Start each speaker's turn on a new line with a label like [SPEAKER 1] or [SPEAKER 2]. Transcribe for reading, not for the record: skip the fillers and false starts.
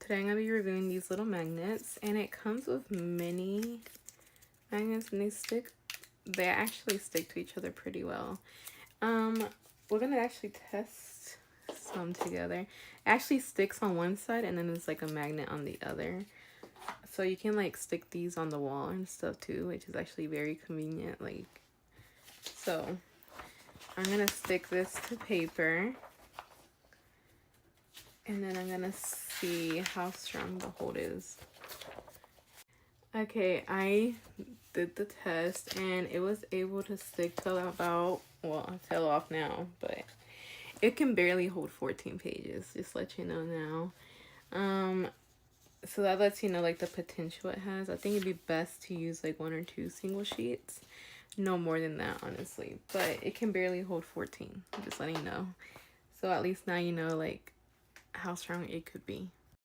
[SPEAKER 1] today I'm going to be reviewing these little magnets, and it comes with mini magnets, and they actually stick to each other pretty well. We're going to actually test some together. It actually sticks on one side, and then there's like a magnet on the other. So you can like stick these on the wall and stuff too, which is actually very convenient. Like, so I'm going to stick this to paper. And then I'm gonna see how strong the hold is. Okay, I did the test and it was able to stick to about, well, I fell off now, but it can barely hold 14 pages, just to let you know now. So that lets you know like the potential it has. I think it'd be best to use like 1 or 2 single sheets. No more than that, honestly. But it can barely hold 14, just letting you know. So at least now you know like how strong it could be.